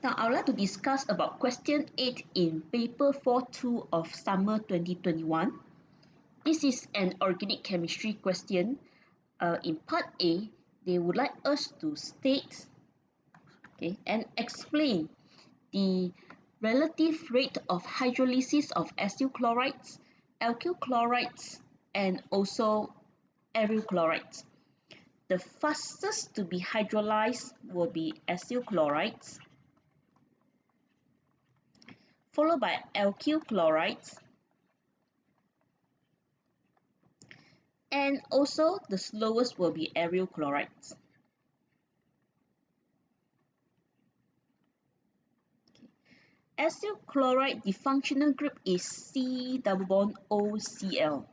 Now, I would like to discuss about question 8 in paper 4.2 of summer 2021. This is an organic chemistry question. In part A, they would like us to state and explain the relative rate of hydrolysis of acyl chlorides, alkyl chlorides, and also aryl chlorides. The fastest to be hydrolyzed will be acyl chlorides, followed by alkyl chlorides, and also the slowest will be aryl chlorides. Acyl chloride, the functional group is C double bond OCl.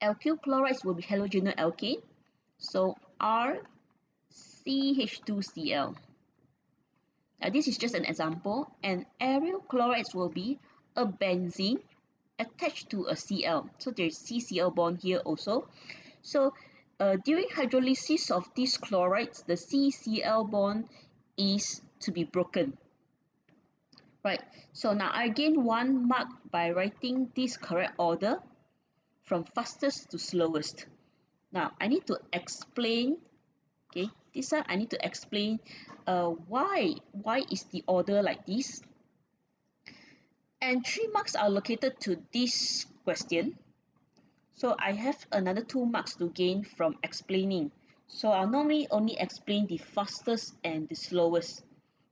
Alkyl chlorides will be halogenal alkane, so RCH2Cl. This is just an example, and aryl chlorides will be a benzene attached to a Cl. So there's CCl bond here also. So during hydrolysis of these chlorides, the CCl bond is to be broken. Right, so now I gain 1 mark by writing this correct order from fastest to slowest. Now I need to explain, this time I need to explain why is the order like this. And 3 marks are allocated to this question. So I have another 2 marks to gain from explaining. So I'll normally only explain the fastest and the slowest.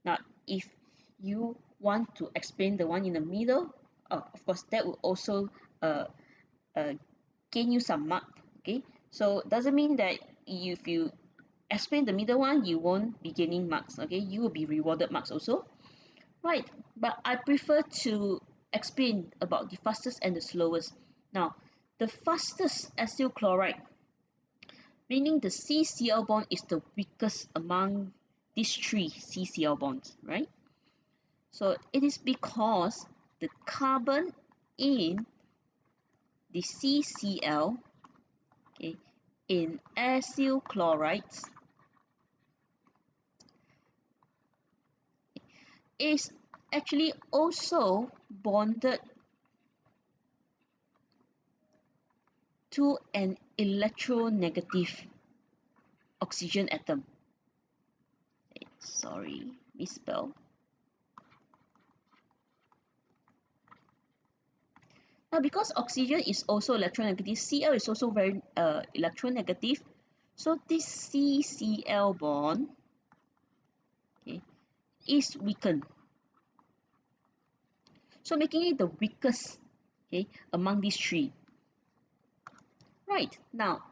Now, if you want to explain the one in the middle, of course, that will also gain you some mark. Okay, so doesn't mean that if you explain the middle one, you won't be gaining marks. Okay, you will be rewarded marks also. Right, but I prefer to explain about the fastest and the slowest. Now, the fastest acyl chloride, meaning the CCl bond is the weakest among these 3 CCl bonds, right? So it is because the carbon in the CCl, in acyl chlorides is actually also bonded to an electronegative oxygen atom. Sorry, misspell. Now, because oxygen is also electronegative, Cl is also very electronegative. So this CCl bond is weakened. So making it the weakest among these 3. Right, now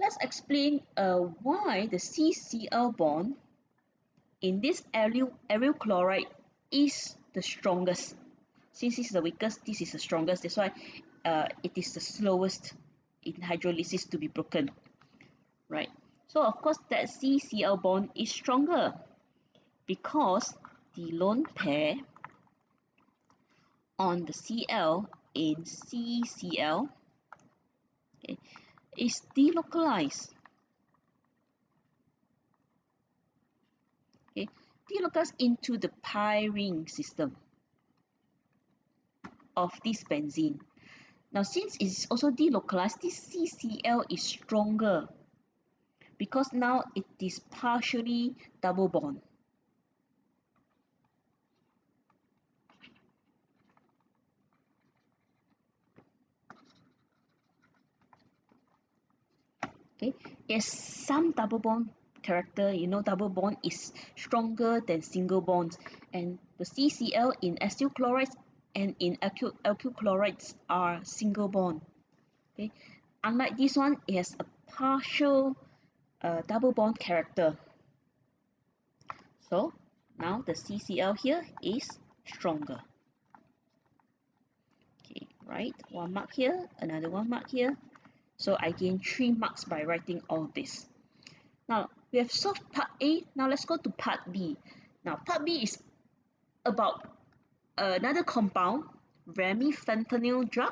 let's explain why the CCl bond in this aryl chloride is the strongest. Since this is the weakest, this is the strongest. That's why it is the slowest in hydrolysis to be broken. Right. So of course that CCl bond is stronger because the lone pair on the Cl in CCl is delocalized. Delocalized into the pi ring system of this benzene. Now, since it's also delocalized, this CCl is stronger because now it is partially double bond. There's some double bond character. Double bond is stronger than single bonds, and the CCl in acyl chlorides and in alkyl chlorides are single bond. Unlike this one, it has a partial double bond character. So now the CCl here is stronger. Right, 1 mark here, another 1 mark here. So I gain 3 marks by writing all this. Now we have solved part A. Now let's go to part B. Now part B is about another compound, remifentanil drug,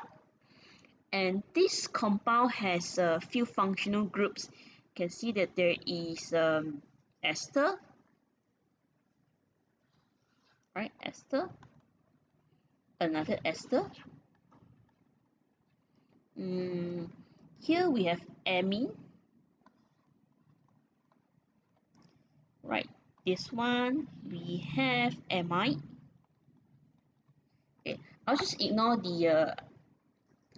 and this compound has a few functional groups. You can see that there is ester, right? Ester, another ester. Here we have amine, right? This one we have amide. Okay, I'll just ignore the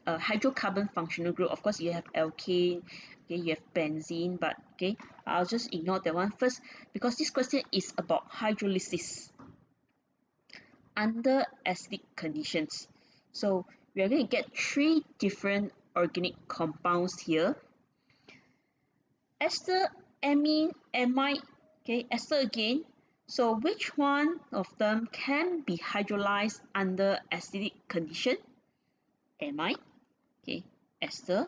hydrocarbon functional group. Of course, you have alkane, okay, you have benzene, but okay, I'll just ignore that one first because this question is about hydrolysis under acidic conditions. So we are going to get three different organic compounds here. Ester, amine, amide, okay, ester again. So which one of them can be hydrolyzed under acidic condition? Amide, okay, ester.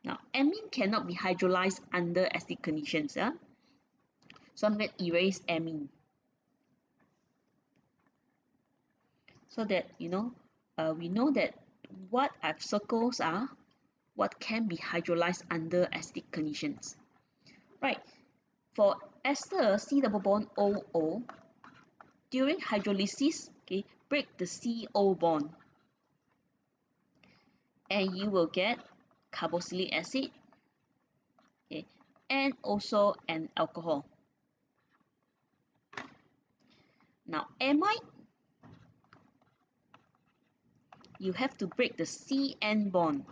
Now, amine cannot be hydrolyzed under acidic conditions. So I'm going to erase amine. So that, we know that what I've circles are what can be hydrolyzed under acidic conditions. Right, for ester, C double bond OO, during hydrolysis, okay, break the CO bond and you will get carboxylic acid, okay, and also an alcohol. Now, amide, you have to break the CN bond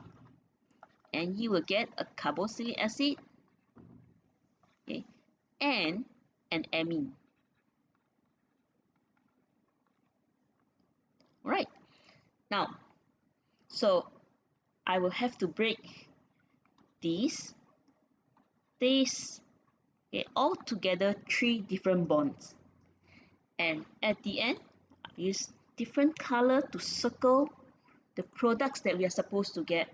and you will get a carboxylic acid, okay, and an amine. Right, now, so I will have to break these, okay, all together 3 different bonds. And at the end, I use different color to circle the products that we are supposed to get.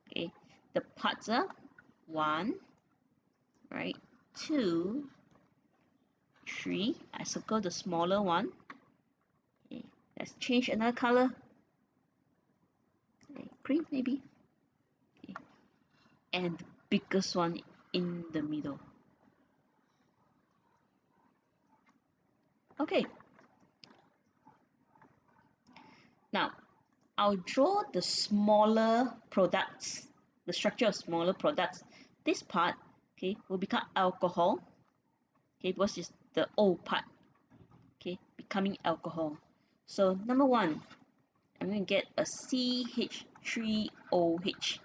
Okay, the parts are 1, right, 2, 3. I circle the smaller one. Okay, let's change another color. Okay, green maybe. Okay, and the biggest one in the middle. Okay. Now, I'll draw the smaller products, the structure of smaller products. This part, okay, will become alcohol, okay, because it's the O part, okay, becoming alcohol. So number 1, I'm going to get a CH3OH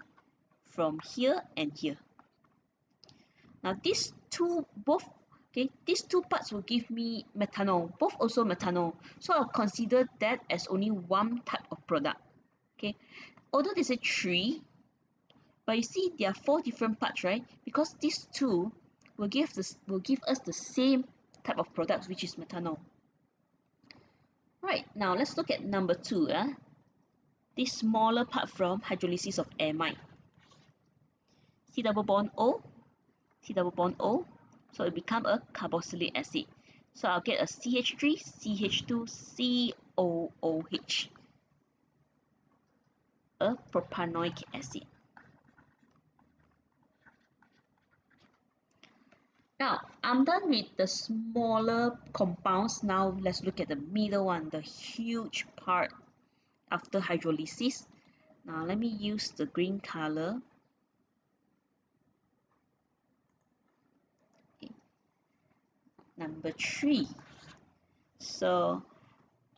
from here and here. Now these two, these two parts will give me methanol, both also methanol. So I'll consider that as only one type of product. Okay, although they say 3, but you see there are 4 different parts, right? Because these two will give us the same type of products, which is methanol. Right, now let's look at number 2. This smaller part from hydrolysis of amide. C double bond O, C double bond O, so it become a carboxylic acid. So I'll get a CH3, CH2, COOH, a propanoic acid. Now, I'm done with the smaller compounds. Now, let's look at the middle one, the huge part after hydrolysis. Now, let me use the green color. Okay. Number 3. So,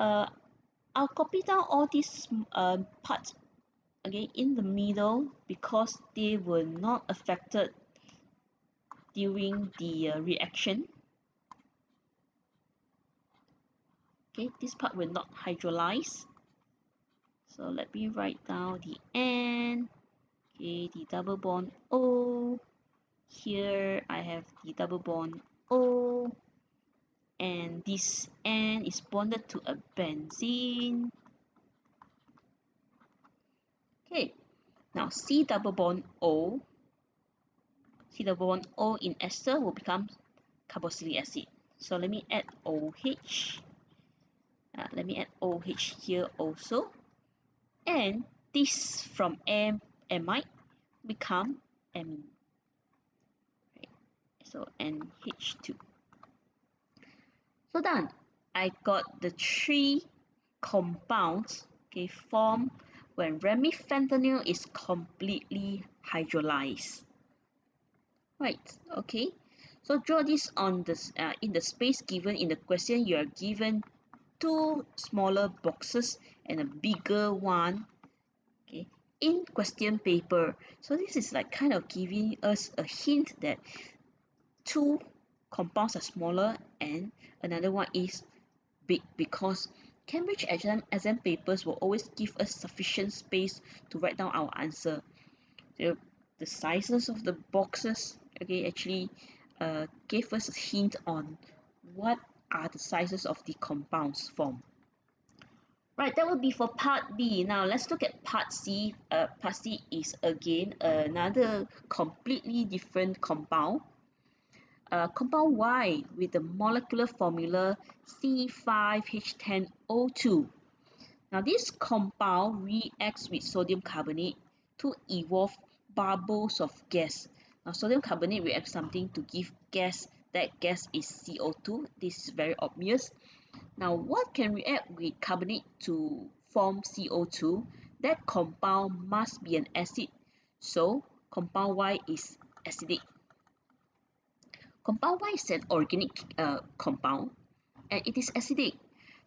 I'll copy down all these parts, okay, in the middle because they were not affected during the reaction. Okay, this part will not hydrolyze. So let me write down the N, okay, the double bond O. Here I have the double bond O, and this N is bonded to a benzene. Okay, now C double bond O, C double bond O in ester will become carboxylic acid. So let me add OH. Let me add OH here also. And this from amide become amine. Right. So NH2. So done. I got the three compounds, okay, formed when remifentanil is completely hydrolyzed. Right, okay. So draw this on the in the space given in the question. You are given two smaller boxes and a bigger one, okay, in question paper. So this is like kind of giving us a hint that two compounds are smaller and another one is big, because Cambridge exam papers will always give us sufficient space to write down our answer. So the sizes of the boxes, okay, actually gave us a hint on what are the sizes of the compounds formed. Right, that would be for part B. Now let's look at part C. Part C is again another completely different compound. Compound Y with the molecular formula C5H10O2. Now this compound reacts with sodium carbonate to evolve bubbles of gas. Now sodium carbonate reacts something to give gas. That gas is CO2. This is very obvious. Now what can react with carbonate to form CO2? That compound must be an acid. So compound Y is acidic. Compound Y is an organic compound and it is acidic.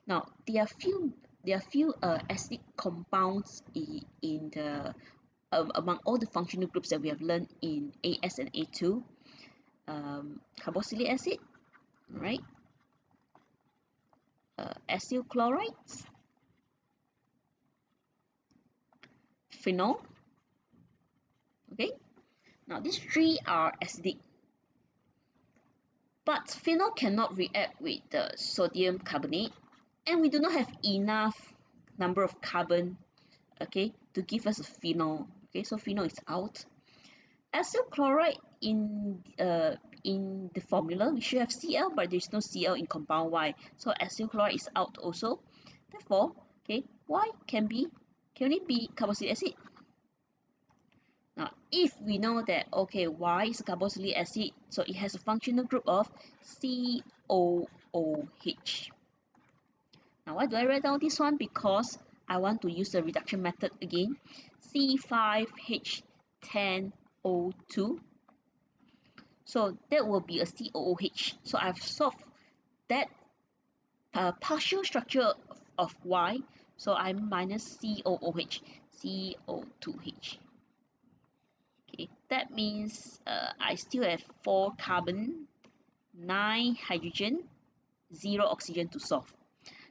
Now there are few acidic compounds in the among all the functional groups that we have learned in AS and A2. Carboxylic acid, right? Acyl chlorides, phenol. Okay. Now these three are acidic, but phenol cannot react with the sodium carbonate, and we do not have enough number of carbon, okay, to give us a phenol. Okay, so phenol is out. Acyl chloride in the formula we should have Cl, but there's no Cl in compound Y, so acyl chloride is out also. Therefore, okay, Y can only be carboxylic acid. Now, if we know that okay, Y is a carboxylic acid, so it has a functional group of COOH. Now, why do I write down this one? Because I want to use the reduction method again. C5H10O2. So that will be a COOH. So I've solved that partial structure of Y. So I'm minus COOH, CO2H. Okay, that means I still have 4 carbon, 9 hydrogen, 0 oxygen to solve.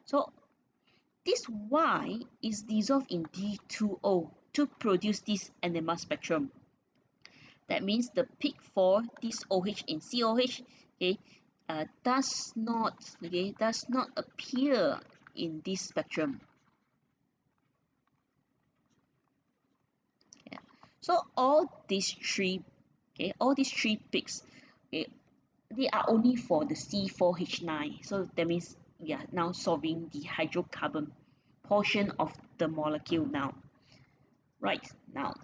So this Y is dissolved in D2O to produce this NMR spectrum. That means the peak for this OH in COH, okay, does not appear in this spectrum. Yeah. So all these three peaks, okay, they are only for the C4H9. So that means we are now solving the hydrocarbon portion of the molecule now. Right, now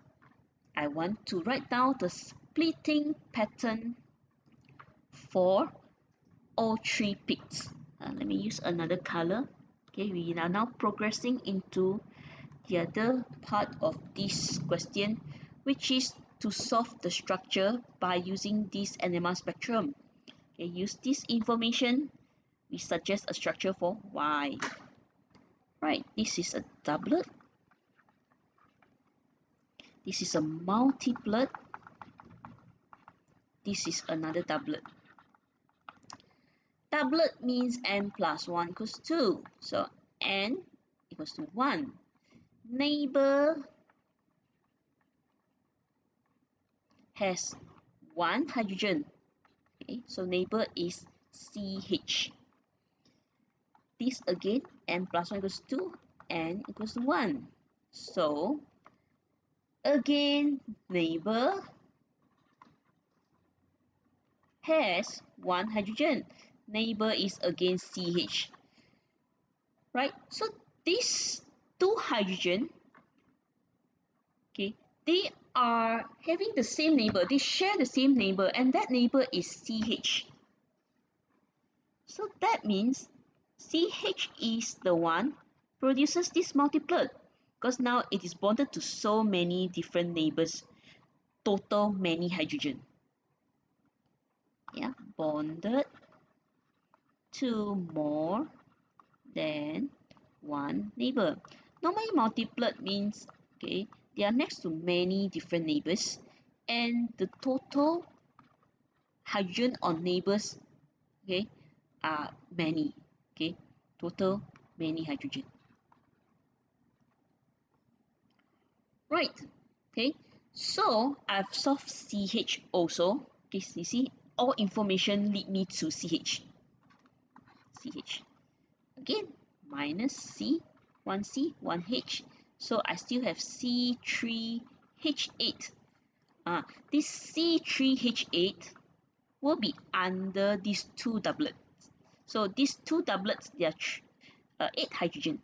I want to write down the splitting pattern for all three peaks. Let me use another color. Okay, we are now progressing into the other part of this question, which is to solve the structure by using this NMR spectrum. Okay, use this information, we suggest a structure for Y. Right, this is a doublet. This is a multiplet. This is another doublet. Doublet means n plus 1 equals 2. So n equals to 1. Neighbor has 1 hydrogen. Okay, so neighbor is CH. This again, n plus 1 equals 2, n equals 1. So again, neighbor has 1 hydrogen. Neighbor is again CH. Right? So these two hydrogen, okay, they are having the same neighbor. They share the same neighbor, and that neighbor is CH. So that means CH is the one produces this multiplet because now it is bonded to so many different neighbors, total many hydrogen. Yeah, bonded to more than one neighbor. Normally multiplet means okay, they are next to many different neighbors and the total hydrogen on neighbors okay are many, okay, total many hydrogen. Right, okay, so I've solved CH also. Okay, you see all information lead me to CH. Again, minus C, 1C, 1H. So I still have C3H8. This C3H8 will be under these two doublets. So these two doublets, they are 8 hydrogen,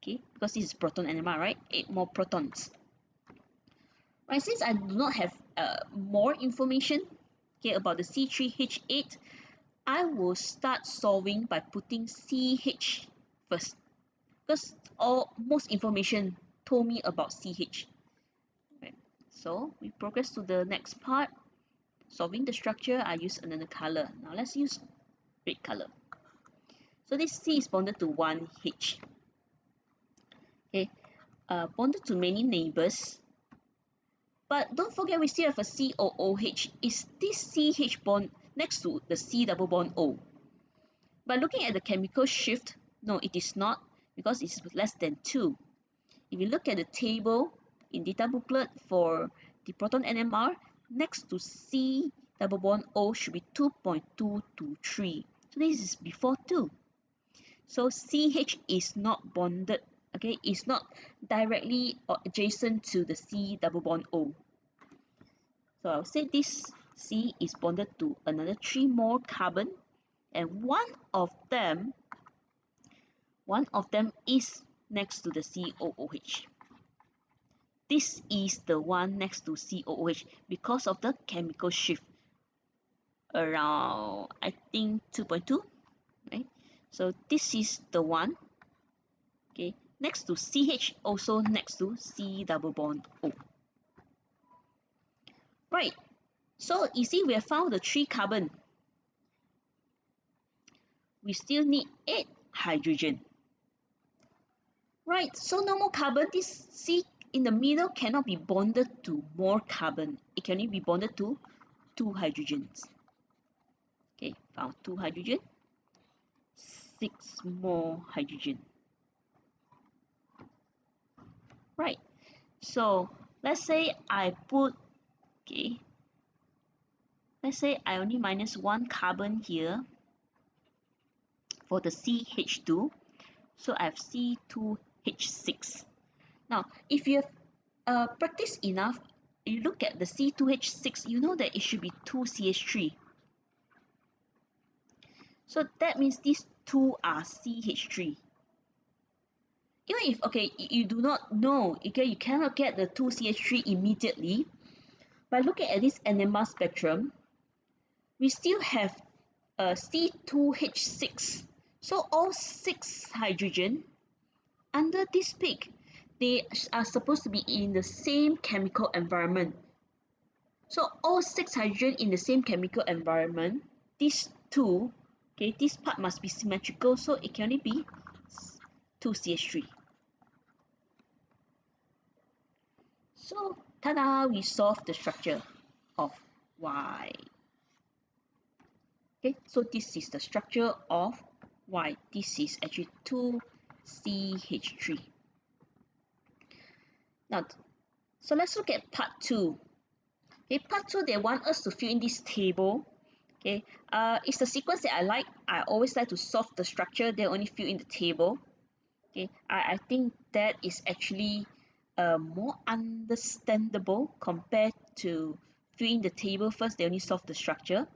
okay, because this is proton NMR, right? 8 more protons. Right, since I do not have more information okay, about the C3H8, I will start solving by putting CH first because most information told me about CH. Right. So we progress to the next part. Solving the structure, I use another color. Now let's use red color. So this C is bonded to 1H. Okay, bonded to many neighbors. But don't forget we still have a COOH. Is this CH bond next to the C double bond O? By looking at the chemical shift, no, it is not because it's less than 2. If you look at the table in data booklet for the proton NMR, next to C double bond O should be 2.223. So this is before 2. So CH is not bonded, okay, it's not directly or adjacent to the C double bond O. So I'll say this C is bonded to another 3 more carbon, and one of them is next to the COOH. This is the one next to COOH because of the chemical shift around I think 2.2, right? So this is the one, okay, next to CH, also next to C double bond O. Right, so you see we have found the 3 carbon. We still need 8 hydrogen. Right, so no more carbon. This C in the middle cannot be bonded to more carbon. It can only be bonded to 2 hydrogens. Okay, found 2 hydrogen, 6 more hydrogen. Right, so let's say I put, okay, let's say I only minus 1 carbon here for the CH2. So I have C2H6. Now, if you have practiced enough, you look at the C2H6, you know that it should be 2CH3. So that means these two are CH3. Even if, okay, you do not know, okay, you cannot get the 2CH3 immediately, by looking at this NMR spectrum, we still have C2H6. So all 6 hydrogen under this peak, they are supposed to be in the same chemical environment. So all 6 hydrogen in the same chemical environment, these two, okay, this part must be symmetrical, so it can only be 2CH3. So, ta-da, we solved the structure of Y. Okay, so this is the structure of Y. This is actually 2CH3. Now, so let's look at part 2. Okay, part 2, they want us to fill in this table. Okay, it's the sequence that I like. I always like to solve the structure, then only fill in the table. Okay, I think that is actually more understandable compared to filling the table first, they only solve the structure.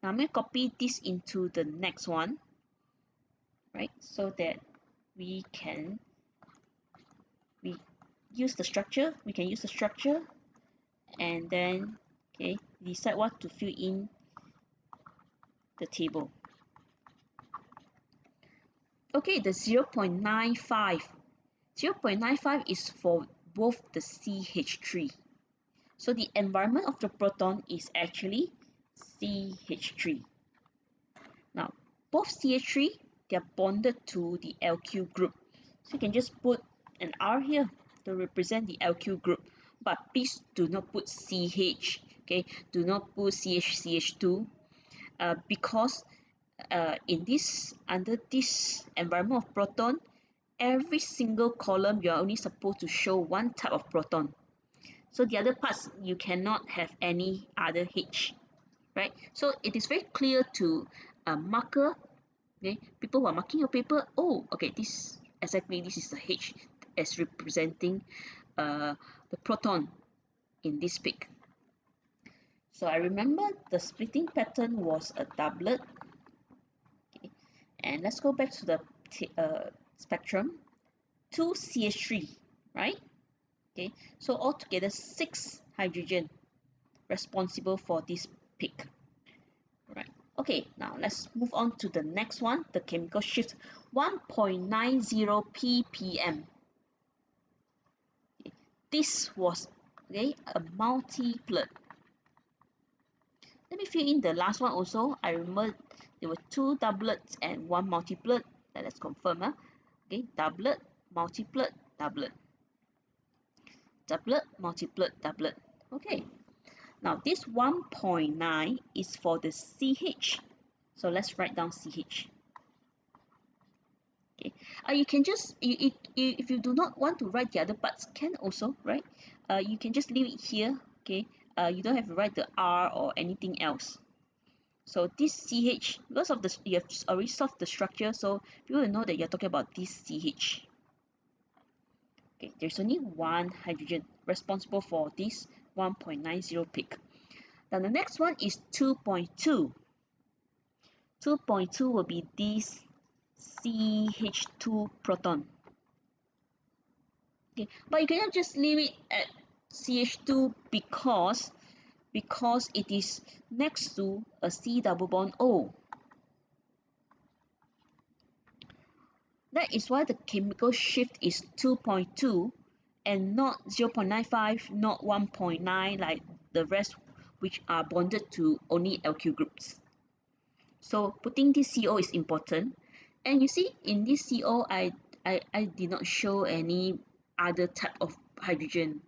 Now I'm going to copy this into the next one, right? So that we can use the structure, and then okay, decide what to fill in the table. Okay, the 0.95. 0.95 is for both the CH3. So the environment of the proton is actually CH3. Now, both CH3, they are bonded to the LQ group. So you can just put an R here to represent the LQ group. But please do not put CH, okay? Do not put CH2 because in this, under this environment of proton, every single column you are only supposed to show one type of proton. So the other parts you cannot have any other H, right? So it is very clear to a marker. Okay, people who are marking your paper, oh, okay, this exactly this is the H as representing the proton in this peak. So I remember the splitting pattern was a doublet. Okay, and let's go back to the spectrum. 2 CH3, right? Okay, so altogether 6 hydrogen responsible for this peak. Right. Okay, now let's move on to the next one, the chemical shift 1.90 ppm. Okay. This was a multiplet. Let me fill in the last one also. I remember there were 2 doublets and 1 multiplet. Let's confirm. Okay, doublet, multiplet, doublet. Doublet, multiplet, doublet. Okay, now this 1.9 is for the CH. So let's write down CH. Okay, you can just if you do not want to write the other parts, can also, right? You can just leave it here. Okay, you don't have to write the R or anything else. So this CH, because of the you have already solved the structure, so you will know that you're talking about this CH. Okay, there's only one hydrogen responsible for this 1.90 peak. Then the next one is 2.2. 2.2 will be this CH2 proton. Okay, but you cannot just leave it at CH2 because it is next to a C double bond O. That is why the chemical shift is 2.2 and not 0.95, not 1.9 like the rest which are bonded to only LQ groups. So putting this CO is important. And you see in this CO, I did not show any other type of hydrogen.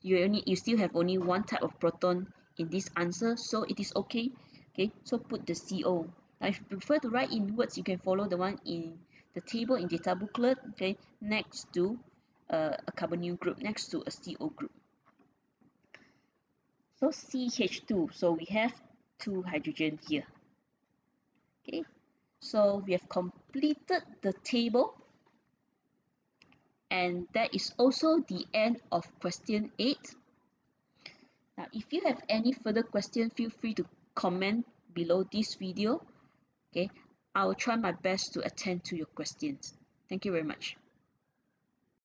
You still have only one type of proton in this answer, so it is okay. Okay, so put the CO. Now if you prefer to write in words, you can follow the one in the table in data booklet. Okay, next to a carbonyl group, next to a CO group. So CH2. So we have 2 hydrogen here. Okay, so we have completed the table, and that is also the end of question 8. Now, if you have any further question, feel free to comment below this video. Okay, I will try my best to attend to your questions. Thank you very much.